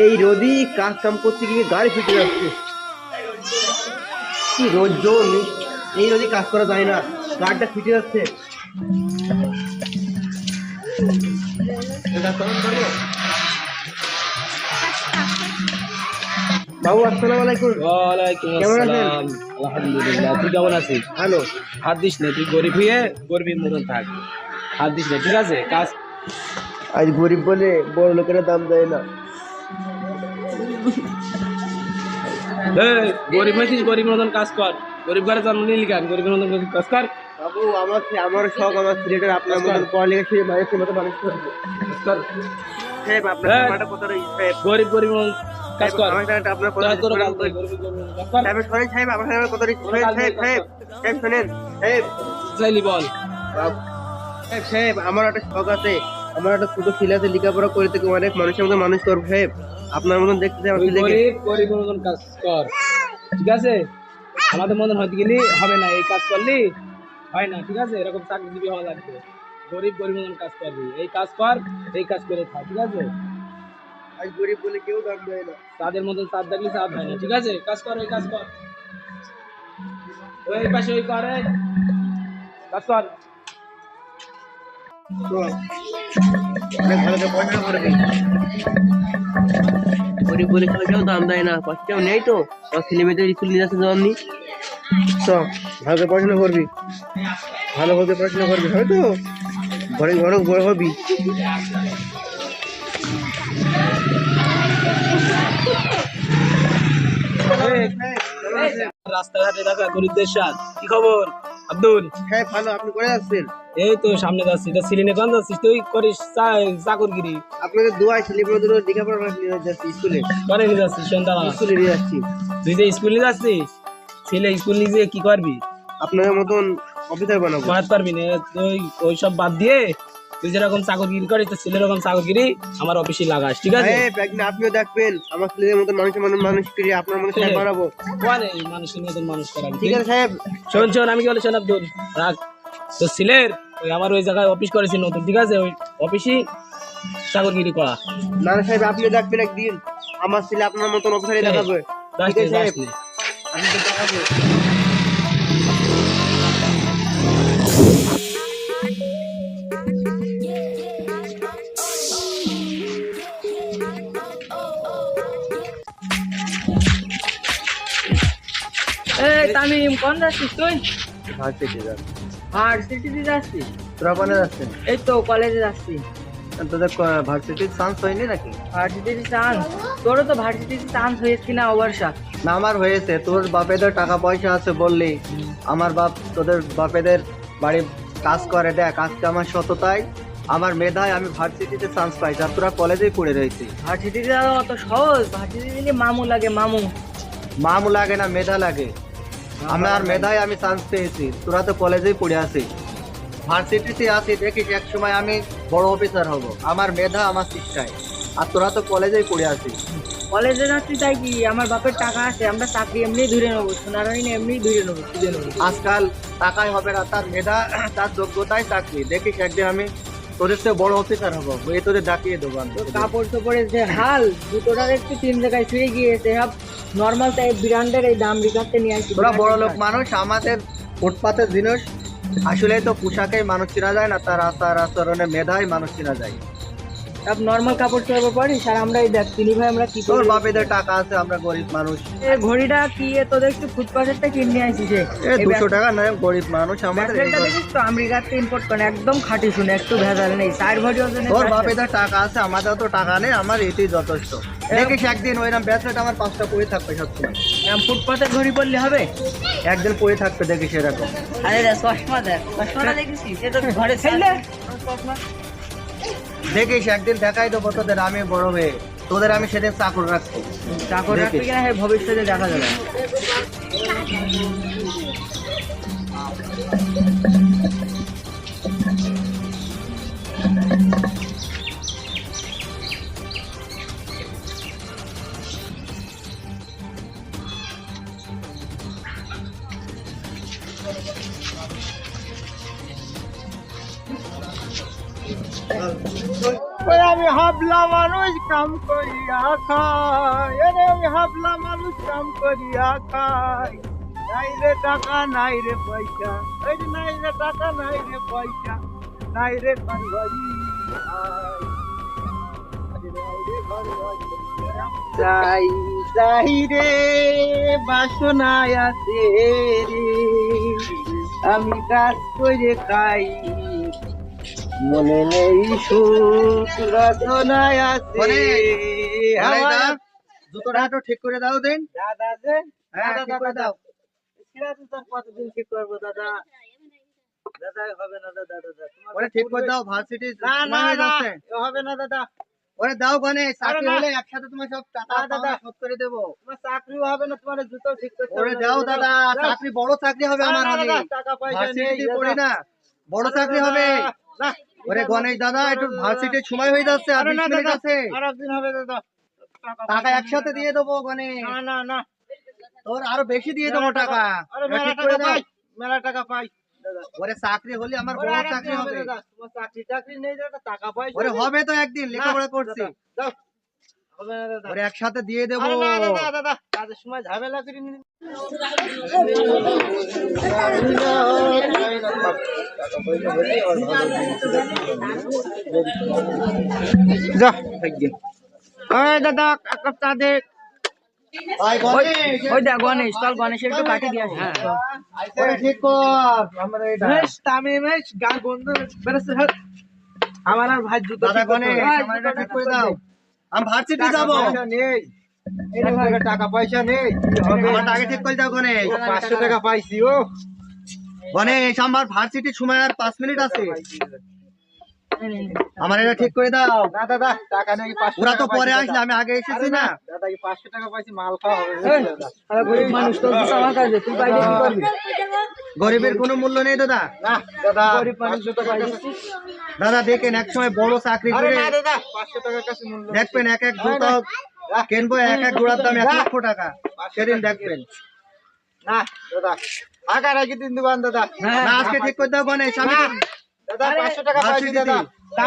এই রোদি কাজ কাম করতে গিয়ে গাড়ি ফেটে যাচ্ছে। কি রোদ জোন, এই রোদি কাজ করা যায় না, গাড়িটা ফেটে যাচ্ছে। বাবু আসসালামু আলাইকুম। ওয়ালাইকুম আসসালাম। আলহামদুলিল্লাহ, তুই কেমন আছিস? ভালো। হাত দিস না, তুই গরিব হয়ে গরিবের মতন থাক, হাত দিস না, ঠিক আছে? কাজ আজ গরিব বলে বড় লোকেরা দাম দেয় না। গরিব হয়েছিস, গরিব মতন কাজ কর। গরিব ঘরে জন্ম নিলি কেন? গরিবের মতন কাজ কর। বাবু আমার শখ, আমার ছেলেটার আপনার মতন পড়ালেখা শিখে মানুষের মতো মানুষ করবে। সাহেব আপনার কথাটা কত রয়েছে সাহেব? গরিব গরিব মতন কাজ কর। আপনার কথা তোর কাজ সাহেব, শোনেন সাহেব, আপনার কথা সাহেব সাহেব সাহেব শোনেন সাহেব। চাইলি বল। সাহেব সাহেব আমার একটা শখ আছে, আমার একটা ছোট ছেলে আছে, লেখাপড়া করে থেকে অনেক মানুষের মতো মানুষ করবো সাহেব। আপনার মতন দেখতে চাই আমার ছেলেকে। গরিব গরিব মতন কাজ কর, ঠিক আছে? আমাদের মতন হয়তো গেলি হবে না, এই কাজ করলি হয় না, ঠিক আছে? এরকম চাকরিজীবী হওয়া লাগবে। গরিব গরিব মতন কাজ করবি, এই কাজ কর, এই কাজ করে থাক, ঠিক আছে? আজ গরিব বলে কেউ দাম দেয় না। তাদের মতন চাঁদ দেখলি চাঁদ হয় না, ঠিক আছে? কাজ কর, এই কাজ কর, ওই পাশে ওই করে কাজ কর। অনেক ভালো করে পড়াশোনা করবি। গরিব বলে কেউ দাম দেয় না, কেউ নেই তো ছেলে মেয়েদের স্কুল নিয়ে যাচ্ছে জন্ম নি। তো ভালো করে পড়াশোনা করবি, ভালোভাবে পড়াশোনা করবি, হবে তো ঘরে ঘরে বড় হবি। রাস্তাঘাটে দেখা গরিবদের সাথে কি খবর আব্দুল? হ্যাঁ ভালো। আপনি করে যাচ্ছেন? এই তো সামনে যাচ্ছি। এটা সিলিনে কোন যাচ্ছিস? তুই করিস চাকরগিরি? আপনাদের দোয়ায় ছেলে মেয়েদের লেখাপড়া নিয়ে যাচ্ছি স্কুলে। করে নিয়ে যাচ্ছিস? সন্ধ্যা স্কুলে নিয়ে যাচ্ছি। তুই যে স্কুল নিয়ে যাচ্ছিস, ছেলে স্কুল নিয়ে যেয়ে কি করবি? আপনাদের মতন অফিসার বানাবো। বানাতে পারবি না তুই। ওই সব বাদ দিয়ে তুই যেরকম চাকরগিরি করিস, তোর ছেলের রকম চাকরগিরি আমার অফিসে লাগাস, ঠিক আছে? একদিন আপনিও দেখবেন আমার ছেলেদের মতন মানুষের মতন মানুষ করে আপনার মতো সাহেব বানাবো। মানে মানুষের মতন মানুষ করাবি, ঠিক আছে সাহেব। শোন শোন, আমি কি বলে শোন আব্দুল, রাখ তোর ছেলের ওই আমার ওই জায়গায় অফিস করেছি নতুন, ঠিক আছে? ওই অফিসই চাকরগিরি করা। না সাহেব আপনিও দেখবেন একদিন আমার ছেলে আপনার মতন অফিসারই দেখাবে। ঠিক আছে সাহেব, আমি তো দেখাবো। তামিম কোন যাচ্ছিস তুই? ভার্সিটি যাচ্ছি। ভার্সিটিতে যাচ্ছিস? তোরা কোনে যাচ্ছেন? এই তো কলেজে যাচ্ছি। তোদের ভার্সিটির চান্স হয়নি নাকি? ভার্সিটিতে চান্স? তোরও তো ভার্সিটিতে চান্স হয়েছে না ওভারশাট? না আমার হয়েছে। তোর বাপেদের টাকা পয়সা আছে বললি, আমার বাপ তোদের বাপেদের বাড়ি কাজ করে, দেখ আজকে আমার সততায় আমার মেধায় আমি ভার্সিটিতে চান্স পাইছি, আর তোরা কলেজেই পড়ে রয়েছি। ভার্সিটিতে যাওয়া অত সহজ? ভার্সিটিতে গেলে মামু লাগে, মামু। মামু লাগে না, মেধা লাগে। আমার মেধায় আমি চান্স পেয়েছি, তোরা তো কলেজেই পড়ে আছিস। ভার্সিটিতে আছি, দেখিস এক সময় আমি বড় অফিসার হব, আমার মেধা আমার শিক্ষায়। আর তোরা তো কলেজেই পড়ে আছিস। কলেজে যাচ্ছি তাই কি? আমার বাপের টাকা আছে, আমরা চাকরি এমনি ধরে নেবো, সোনারাইন এমনি ধরে নেবো, খুঁজে নেবো। আজকাল টাকায় হবে না, তার মেধা তার যোগ্যতায় চাকরি। দেখিস একদিন আমি তোদের থেকে বড় অফিসার হবো, এই তোদের ডাকিয়ে দেবো আমি। তোর কাপড় চোপড়ের যে হাল, দুটোটার একটু 3 জায়গায় ছুঁয়ে গিয়েছে। সব নর্মাল টাইপ ব্র্যান্ডের এই দাম রিকাতে নিয়ে আসছি। তোরা বড় লোক মানুষ, আমাদের ফুটপাতের জিনিস। আসলে তো পোশাকেই মানুষ চেনা যায় না, তার আচার আচরণে মেধায় মানুষ চেনা যায়। সব নর্মাল কাপড় চোপড় পরিস, আর আমরা এই দেখ তিনি ভাই আমরা কি তোর করি? বাপেদের টাকা আছে, আমরা গরিব মানুষ। এই ঘড়িটা কি তোদের একটু ফুটপাথেরটা কিনে আইছিস? 200 টাকা নয়, গরিব মানুষ আমাদের। ব্যাটারিটা দেখিস তো আমেরিকাতে ইম্পোর্ট করে, একদম খাঁটি শুনে, একটু ভেজাল নেই। 4 ভরি ওজনের তোর ব্যাটারি। বাপেদের টাকা আছে, আমাদের তো টাকা নেই, আমার এটাই যথেষ্ট। দেখিস একদিন ওইরকম ব্যাটারিটা আমার 5টা পড়ে থাকবে সবসময়। ফুটপাথে ঘড়ি পরলে হবে? একদিন পড়ে থাকবে, দেখিস এরকম। আরে চশমা দেখ, চশমাটা দেখেছিস? এটা ঘরে ছেলে চশমা। দেখিস একদিন দেখাই দেবো তোদের, আমি বড় হয়ে তোদের আমি সেদিন চাকর রাখবো। চাকর রাখবি কিনা ভবিষ্যতে দেখা যাবে। আমি হাবলা মানুষ কাম করিয়া খাই, এরে আমি হাবলা মানুষ কাম করিয়া খাই। নাই রে টাকা নাই রে পয়সা, এই যে নাই রে টাকা নাই রে পয়সা, নাই রে ঘর বাড়ি আই, আরে নাই রে ঘর বাড়ি। যাই যাই রে বাসনায় আছে রে, আমি কাজ করে খাই, মনে নেই সুখ রচনায় আছে। আমার জুতোটা একটু ঠিক করে দাও দিন দাদা যে। হ্যাঁ ঠিক করে দাও। কতদিন ঠিক করবো দাদা? দাদা হবে না দাদা, দাদা ওরে ঠিক করে দাও। ভার্সিটি না না হবে না দাদা। ওরে দাও গণেশ, চাকরি হলে একসাথে তোমার সব টাকা দাদা শোধ করে দেবো। তোমার চাকরিও হবে না, তোমার জুতো ঠিক করতে হবে। ওরে দাও দাদা, চাকরি বড় চাকরি হবে আমার হবে। টাকা পয়সা নেই পড়ি না, বড় চাকরি হবে। ওরে গণেশ দাদা, একটু ভার্সিটির সময় হয়ে যাচ্ছে, আর 20 মিনিট আছে। আর একদিন হবে দাদা, টাকা একসাথে দিয়ে দেবো গণেশ। না না না, তোর আরো বেশি দিয়ে দেবো টাকা। ঠিক করে দাও, মেলা টাকা পাই। ওরে চাকরি হলে আমার বড় চাকরি হবে। তোমার চাকরি টাকরি নেই দাদা, টাকা পাই। ওরে হবে তো একদিন, লেখাপড়া করছি। ওরে একসাথে দিয়ে দেবো। দাদা দাদা কাজের সময় ঝামেলা করি নি। যা দাদা এক কাপ চা দে। ওই দেখ গণেশ, চল গণেশের একটু কাটি দিয়ে আসি। ঠিক কর আমার আর ভাই জুতো ঠিক করে দাও। আমি ভার্সিটি যাবো, টাকা পয়সা নেই। টাকা ঠিক করে দাও গণেশ। 500 টাকা পাইছি। ও গণেশ, আমার ভার্সিটির সময় আর 5 মিনিট আছে, আমার এটা ঠিক করে দাও। না দাদা টাকা নেই, ওরা তো পরে আসলে, আমি আগে এসেছি না। দাদা 500 টাকা পাইছি, মাল খাওয়া হবে। গরিব মানুষ তো আমার কাছে, তুই পাইলে কি করবি? গরিবের কোনো মূল্য নেই দাদা। না দাদা, গরিব মানুষ তো পাইছি। দাদা দেখেন, এক সময় বড় চাকরি করে দাদা 500 টাকার কাছে মূল্য দেখবেন। এক এক জুতো কিনবো, এক এক জোড়ার দাম 1 লক্ষ টাকা, সেদিন দেখবেন। না দাদা আগে রাখি দিন দিবান দাদা। না আজকে ঠিক করে দাও গণেশ। আমি দাদা 500 টাকা পাইছি দাদা।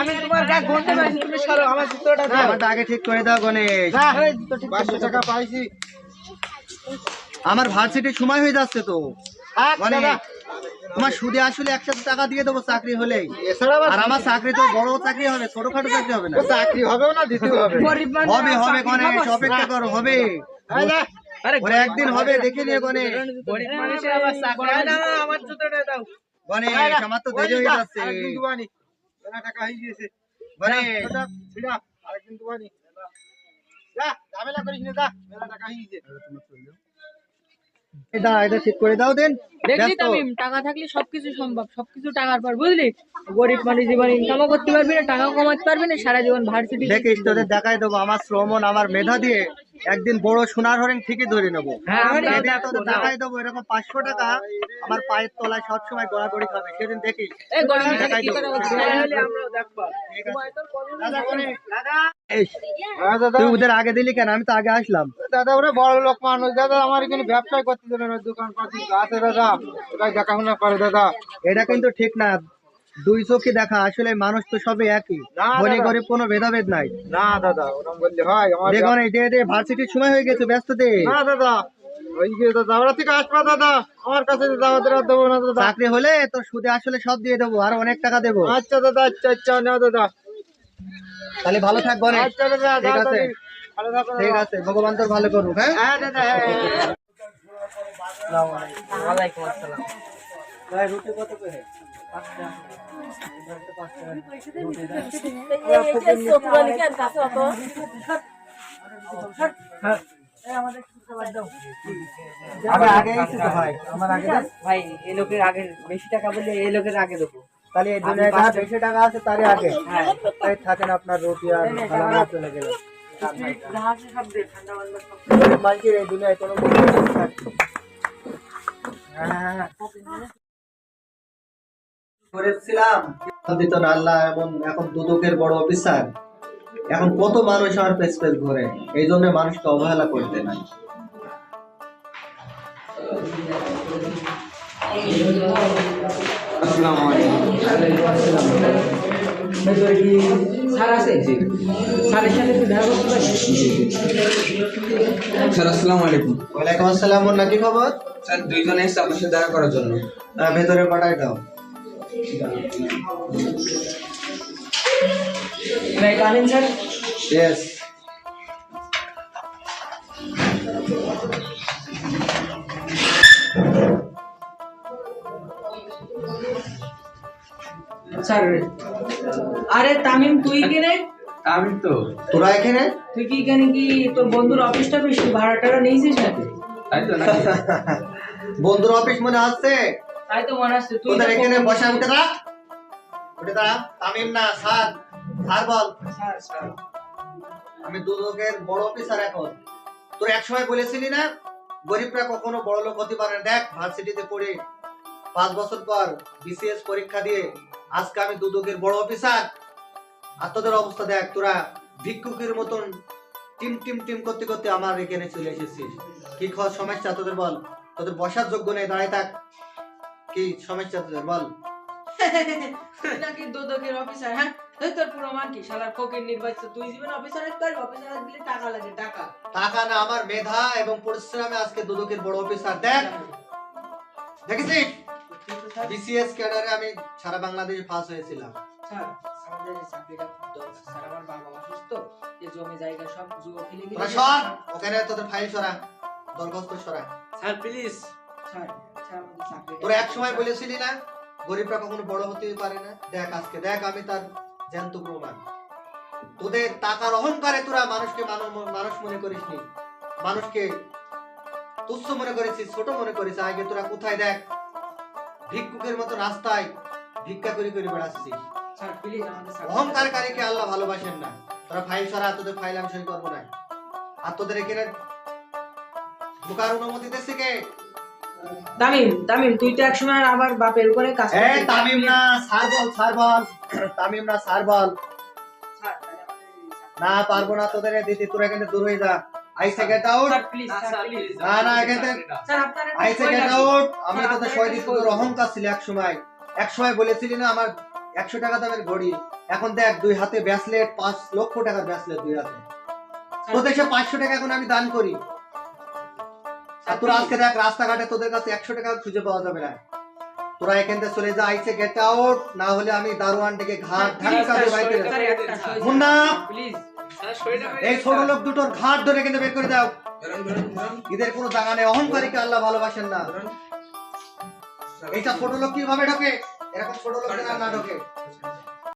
আমি তোমার গায়ে গুনতে পাইছি, তুমি সরো, আমার জুতোটা দাও। আমারটা আগে ঠিক করে দাও গণেশ। হ্যাঁ 500 টাকা পাইছি। আমার ভার্সিটির সময় হয়ে যাচ্ছে তো গণেশ। তোমার সুদে আসলে একসাথে টাকা দিয়ে দেবো চাকরি হলেই। আর আমার চাকরি তো বড় চাকরি হবে, ছোটখাটো চাকরি হবে না। চাকরি হবেও না, দিতেও হবে। হবে হবে গণেশ, অপেক্ষা করো, হবে। ওরে একদিন হবে, দেখে নিয়ে গণেশ। গরিব মানুষের আবার চাকরি না। আমার জুতোটা দাও গণেশ, আমার তো দেরি হয়ে যাচ্ছে। টাকা হয়ে গিয়েছে গণেশ, ছিড়া আরেকদিন দুবানি। যা ঝামেলা করিস না, যা মেলা টাকা হয়ে গিয়েছে। এটা এটা ঠিক করে দাও দেন। দেখলি তামিম, টাকা থাকলে সবকিছু সম্ভব, সবকিছু টাকার পর, বুঝলি? গরিব মানুষ জীবন ইনকামও করতে পারবি না, টাকাও কমাতে পারবি না, সারা জীবন ভার্সিটি। দেখিস তোদের দেখাই দেবো আমার শ্রমণ, আমার মেধা দিয়ে একদিন বড় সোনার হরিণ ঠিকই ধরে নেবো। তোদের দেখাই দেবো, এরকম 500 টাকা আমার পায়ের তলায় সবসময় গড়াগড়ি খাবে, সেদিন দেখিস। দেখাই দেবো। তুই ওদের আগে দিলি কেন? আমি তো আগে আসলাম। দাদা ওরা বড় লোক মানুষ দাদা, আমার এখানে ব্যবসায় করতে দেবে না, দোকান পাতি আছে দাদা, ওটাই দেখাশোনা করে দাদা। এটা কিন্তু ঠিক না, দুই চোখে দেখা। আসলে মানুষ তো সবে একই, ধনী গরিব কোনো ভেদাভেদ নাই। না দাদা ওরকম বললে হয়? দেখো না, দে দে, ভার্সিটির সময় হয়ে গেছে, ব্যস্ত দে। না দাদা ওই গিয়ে দাদা, ওরা থেকে আসবা দাদা, আমার কাছে দেবো না দাদা। চাকরি হলে তোর সুদে আসলে সব দিয়ে দেবো, আর অনেক টাকা দেবো। আচ্ছা দাদা, আচ্ছা আচ্ছা, নাও দাদা। তাহলে ভালো থাকবো। আচ্ছা দাদা, ঠিক আছে, ঠিক আছে, ভগবান তোর ভালো করুক। হ্যাঁ দাদা। ওয়ালাইকুম আসসালাম। ভাই রুটি কত করে? 5 টাকা। ভাই এই লোকের আগে বেশি টাকা বলে, এই লোকের আগে দেবো। তাহলে এই দুনিয়ায় যার বেশি টাকা আছে তারই আগে। হ্যাঁ থাকেন আপনার রুটি আর খানা চলে গেল। মালকির এই দুনিয়ায় কোনো করেছিলাম দিত না আল্লাহ, এবং এখন দুদকের বড় অফিসার। এখন কত মানুষ আমার পেছ পেছ ঘুরে, এই জন্য মানুষকে অবহেলা করতে নাই। আসসালামু আলাইকুম। ভেতরে কি স্যার আছে? স্যারের সাথে একটু দেখা করতে পারি? স্যার আসসালামু আলাইকুম। ওয়ালাইকুম আসসালাম, মুন্না কি খবর? স্যার দুইজনে এসে আপনার সাথে দেখা করার জন্য। ভেতরে পাঠাই দাও। ভাই কামিন স্যার। ইয়েস। স্যার আরে তামিম তুই কি রে? আমি তো তোরা এখানে? তুই কি এখানে কি তোর বন্ধুর অফিসটা বেশি ভাড়া টাড়া নিয়েছিস নাকি? তাই তো নাকি? বন্ধুর অফিস মনে আছে? তাই তো মনে আসছে তুই তোদের তো এখানে বন্ধু- বসা উঠে দাঁড়া, উঠে দাঁড়া। তামিম না স্যার, স্যার বল। স্যার স্যার আমি দুদকের বড় অফিসার এখন। তোর একসময় বলেছিলি না গরিবরা কখনো বড় লোক হতে পারে না। দেখ ভার্সিটিতে পড়ে 5 বছর পর বিসিএস পরীক্ষা দিয়ে আজকে আমি দুদকের বড় অফিসার। আর তোদের অবস্থা দেখ, তোরা ভিক্ষুকের মতন টিম টিম টিম করতে করতে আমার এখানে চলে এসেছিস। কি সমস্যা তোদের বল? তোদের বসার যোগ্য নেই, দাঁড়ায় থাক। কি সমস্যা তোদের বল? তুই নাকি দুদকের অফিসার? হ্যাঁ তুই তোর পুরো মান কি শালার ফকির নির্বাচিত, তুই জীবন অফিসার হতে পারবি? অফিসার হতে গেলে টাকা লাগে, টাকা। টাকা না, আমার মেধা এবং পরিশ্রমে আজকে দুদকের বড় অফিসার। দেখ দেখেছিস বিসিএস ক্যাডারে আমি সারা বাংলাদেশে পাস হয়েছিলাম। স্যার আমাদের এই চাকরিটা খুব দরকার স্যার, আমার বাবা অসুস্থ, এই জমি জায়গা সব জুয়া খেলে তোরা সর, ওখানে তোদের ফাইল সরা, দরখাস্ত সরা। Sir please. স্যার স্যার আমাদের চাকরি তোরা এক সময় বলেছিলি না গরিবরা কখনো বড় হতে পারে না। দেখ আজকে দেখ আমি তার জ্যান্ত প্রমাণ। তোদের টাকার অহংকারে তোরা মানুষকে মানুষ মনে করিস নি, মানুষকে তুচ্ছ মনে করেছিস, ছোট মনে করেছিস। আগে তোরা কোথায় দেখ ভিক্ষুকের মতো রাস্তায় ভিক্ষা করে করে বেড়াচ্ছিস। স্যার প্লিজ আমাদের চাকরি অহংকারকারীকে আল্লাহ ভালোবাসেন না। তোরা ফাইল সরা, তোদের ফাইল আমি সই করবো না। আর তোদের এখানে ঢোকার অনুমতি দিচ্ছে কে? তামিম তামিম তুই তো একসময় আবার বাপের উপরে কাজ এ করতিস। তামিম না স্যার বল, স্যার বল। তামিম না স্যার বল। স্যার তাহলে আমাদের এই চাকরি- না পারবো না তোদের দিতে, তোরা এখানে দূর হয়ে যা। I say get out. Sir please sir please না না এখানে স্যার আপনার একটা আই সে সই গেট লাগবে। আউট। আমি স্যার, তোদের আপনার সই একটা দিতে, সই তোদের লাগবে। অহংকার ছিল এক সময় বলেছিলি না আমার 100 টাকা দামের ঘড়ি, এখন দেখ 2 হাতে ব্রেসলেট, 5 লক্ষ টাকার ব্রেসলেট 2 হাতে। তোদের সে 500 টাকা এখন আমি দান করি। আর তোরা আজকে দেখ রাস্তাঘাটে তোদের কাছে 100 টাকা খুঁজে পাওয়া যাবে না। তোরা এখান থেকে চলে যা, আইসে গেট আউট, না হলে আমি দারোয়ান থেকে ঘাট ধাক্কা দিয়ে বাইরে করে দেব। স্যার, একটা সই, স্যার। মুন্না প্লিজ এই ছোট লোক দুটোর ঘাট ধরে কিন্তু বের করে দাও। ধরুন ধরুন ধরুন এদের কোনো জায়গা নেই, অহংকারীকে আল্লাহ ভালোবাসেন না। ধরুন। এইটা ছোট লোক কিভাবে ঢোকে? এরকম ছোট লোক না ঢোকে।